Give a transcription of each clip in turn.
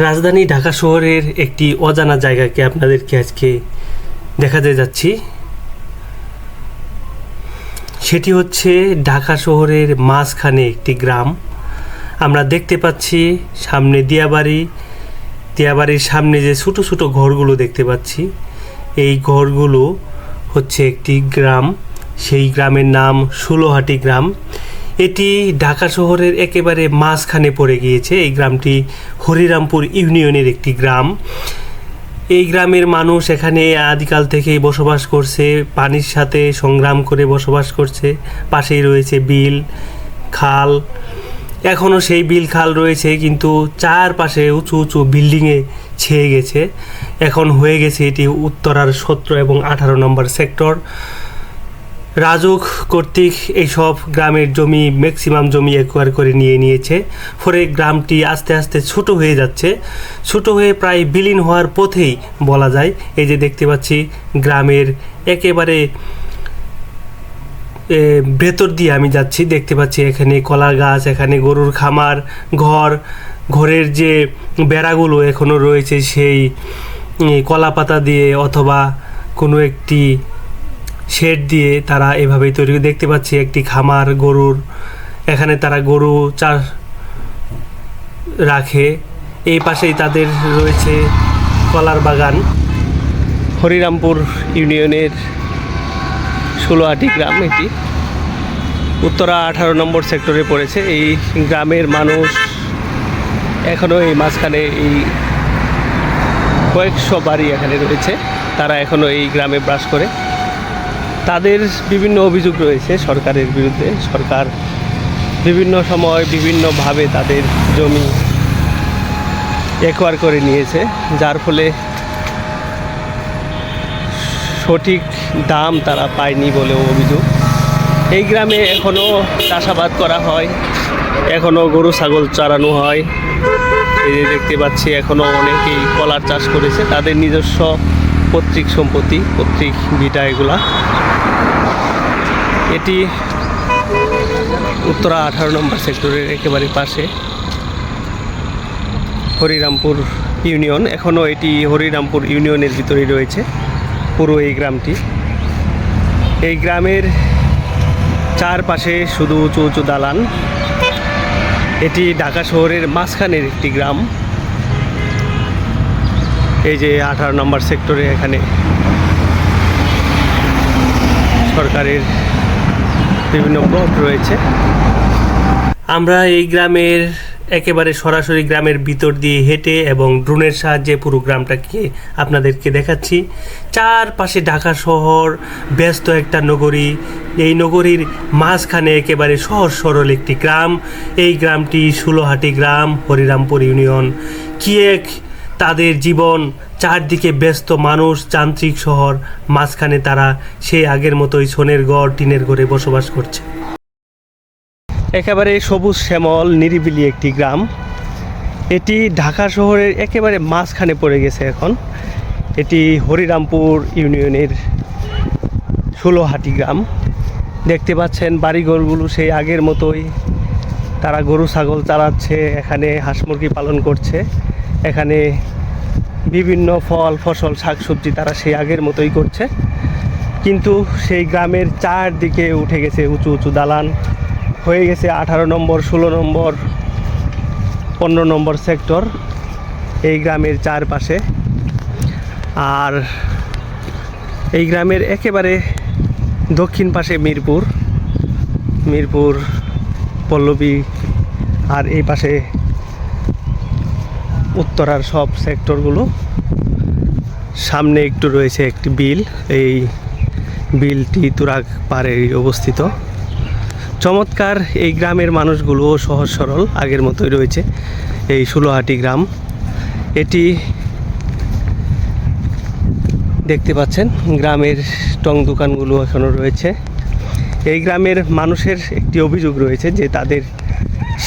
রাজধানী ঢাকা শহরের একটি অজানা জায়গাকে আপনাদেরকে আজকে দেখাতে যাচ্ছি। সেটি হচ্ছে ঢাকা শহরের মাঝখানে একটি গ্রাম। আমরা দেখতে পাচ্ছি সামনে দিয়াবাড়ির সামনে যে ছোটো ছোটো ঘরগুলো দেখতে পাচ্ছি, এই ঘরগুলো হচ্ছে একটি গ্রাম। সেই গ্রামের নাম ষোলোহাটি গ্রাম। এটি ঢাকা শহরের একেবারে মাঝখানে পড়ে গিয়েছে। এই গ্রামটি হরিরামপুর ইউনিয়নের একটি গ্রাম। এই গ্রামের মানুষ এখানে আদিকাল থেকেই বসবাস করছে, পানির সাথে সংগ্রাম করে বসবাস করছে। পাশেই রয়েছে বিল, খাল। এখনও সেই বিল খাল রয়েছে, কিন্তু চারপাশে উঁচু উঁচু বিল্ডিংয়ে ছেয়ে গেছে। এখন হয়ে গেছে এটি উত্তরার 17 এবং 18 নম্বর সেক্টর। রাজুক কর্তৃক এইসব গ্রামের জমি, ম্যাক্সিমাম জমি একোয়ার করে নিয়েছে। ফলে গ্রামটি আস্তে আস্তে ছোট হয়ে যাচ্ছে, ছোট হয়ে প্রায় বিলীন হওয়ার পথেই বলা যায়। এই যে দেখতে পাচ্ছি গ্রামের একেবারে ভেতর দিয়ে আমি যাচ্ছি, দেখতে পাচ্ছি এখানে কলা গাছ, এখানে গরুর খামার, ঘরের যে বেড়াগুলো এখনও রয়েছে সেই কলা পাতা দিয়ে অথবা কোনো একটি শেড দিয়ে তারা এভাবেই তৈরি। দেখতে পাচ্ছি একটি খামার গরুর, এখানে তারা গরু চাষ রাখে। এই পাশেই তাদের রয়েছে কলার বাগান। হরিরামপুর ইউনিয়নের ষোলোহাটি গ্রাম, এটি উত্তরা 18 নম্বর সেক্টরে পড়েছে। এই গ্রামের মানুষ এখনও এই মাঝখানে এই কয়েকশো বাড়ি এখানে রয়েছে, তারা এখনও এই গ্রামে বাস করে। তাদের বিভিন্ন অভিযোগ রয়েছে সরকারের বিরুদ্ধে। সরকার বিভিন্ন সময় বিভিন্নভাবে তাদের জমি একোয়ার করে নিয়েছে, যার ফলে সঠিক দাম তারা পায়নি বলেও অভিযোগ। এই গ্রামে এখনও চাষাবাদ করা হয়, এখনও গরু ছাগল চড়ানো হয়। এই যে দেখতে পাচ্ছি এখনও অনেকেই কলার চাষ করেছে, তাদের নিজস্ব পৈতৃক সম্পত্তি, পৈতৃক ভিটা এগুলা। এটি উত্তরা 18 নম্বর সেক্টরের একেবারে পাশে হরিরামপুর ইউনিয়ন। এখনও এটি হরিরামপুর ইউনিয়নের ভিতরেই রয়েছে পুরো এই গ্রামটি। এই গ্রামের চারপাশে শুধু উঁচু উঁচু দালান। এটি ঢাকা শহরের মাঝখানের একটি গ্রাম। এই যে 18 নম্বর সেক্টরে এখানে সরকারের বিভিন্ন প্লট রয়েছে। আমরা এই গ্রামের একেবারে সরাসরি গ্রামের ভিতর দিয়ে হেঁটে এবং ড্রোনের সাহায্যে পুরো গ্রামটাকে আপনাদেরকে দেখাচ্ছি। চারপাশে ঢাকা শহর, ব্যস্ত একটা নগরী। এই নগরীর মাঝখানে একেবারে সহজ সরল একটি গ্রাম। এই গ্রামটি ষোলোহাটি গ্রাম, হরিরামপুর ইউনিয়ন। কি এক তাদের জীবন! চারদিকে ব্যস্ত মানুষ, যান্ত্রিক শহর, মাঝখানে তারা সেই আগের মতোই সোনের ঘর, টিনের ঘরে বসবাস করছে। একেবারে সবুজ শ্যামল নিরিবিলি একটি গ্রাম। এটি ঢাকা শহরের একেবারে মাঝখানে পড়ে গেছে এখন। এটি হরিরামপুর ইউনিয়নের ষোলোহাটি গ্রাম। দেখতে পাচ্ছেন বাড়িঘরগুলো সেই আগের মতোই, তারা গরু ছাগল চালাচ্ছে, এখানে হাঁস মুরগি পালন করছে, এখানে বিভিন্ন ফল ফসল শাকসবজি তারা সেই আগের মতোই করছে। কিন্তু সেই গ্রামের চারদিকে উঠে গেছে উঁচু উঁচু দালান, হয়ে গেছে 18 নম্বর, 16 নম্বর, 15 নম্বর সেক্টর এই গ্রামের চারপাশে। আর এই গ্রামের একেবারে দক্ষিণ পাশে মিরপুর, পল্লবী, আর এই পাশে উত্তরার সব সেক্টরগুলো। সামনে একটু রয়েছে একটি বিল, এই বিলটি তুরাগ পাড়ে অবস্থিত। চমৎকার এই গ্রামের মানুষগুলো সহজ সরল, আগের মতোই রয়েছে এই ষোলোহাটি গ্রাম। এটি দেখতে পাচ্ছেন গ্রামের টং দোকানগুলো এখনও রয়েছে। এই গ্রামের মানুষের একটি অভিযোগ রয়েছে যে তাদের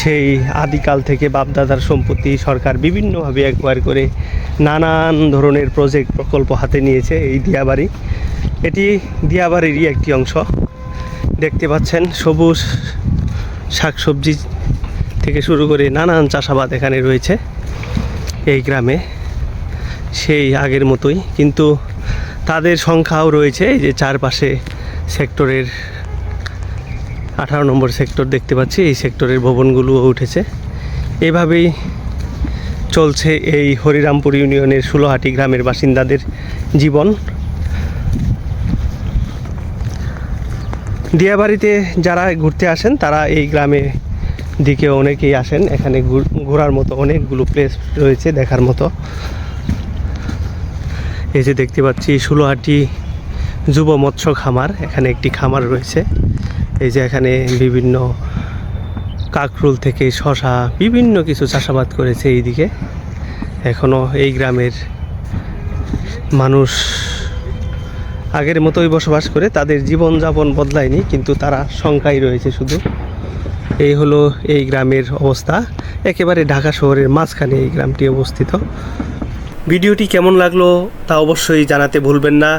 সেই আদিকাল থেকে বাপদাদার সম্পত্তি সরকার বিভিন্নভাবে একবার করে নানান ধরনের প্রকল্প হাতে নিয়েছে। এই দিয়াবাড়ি, এটি দিয়াবাড়িরই একটি অংশ। দেখতে পাচ্ছেন সবুজ শাকসবজি থেকে শুরু করে নানান চাষাবাদ এখানে রয়েছে। এই গ্রামে সেই আগের মতোই, কিন্তু তাদের সংখ্যাও রয়েছে। এই যে চারপাশে সেক্টরের 18 নম্বর সেক্টর দেখতে পাচ্ছি, এই সেক্টরের ভবনগুলোও উঠেছে। এভাবেই চলছে এই হরিরামপুর ইউনিয়নের ষোলোহাটি গ্রামের বাসিন্দাদের জীবন। দিয়াবাড়িতে যারা ঘুরতে আসেন তারা এই গ্রামে দিকে অনেকেই আসেন। এখানে ঘোরার মতো অনেকগুলো প্লেস রয়েছে দেখার মতো। এই যে দেখতে পাচ্ছি ষোলোহাটি যুব মৎস্য খামার, এখানে একটি খামার রয়েছে। এই যে এখানে বিভিন্ন কাকরুল থেকে শশা বিভিন্ন কিছু চাষাবাদ করেছে এইদিকে। এখনও এই গ্রামের মানুষ আগের মতোই বসবাস করে, তাদের জীবনযাপন বদলায়নি, কিন্তু তারা সংখ্যাই রয়েছে শুধু। এই হলো এই গ্রামের অবস্থা। একেবারে ঢাকা শহরের মাঝখানে এই গ্রামটি অবস্থিত। ভিডিওটি কেমন লাগলো তা অবশ্যই জানাতে ভুলবেন না।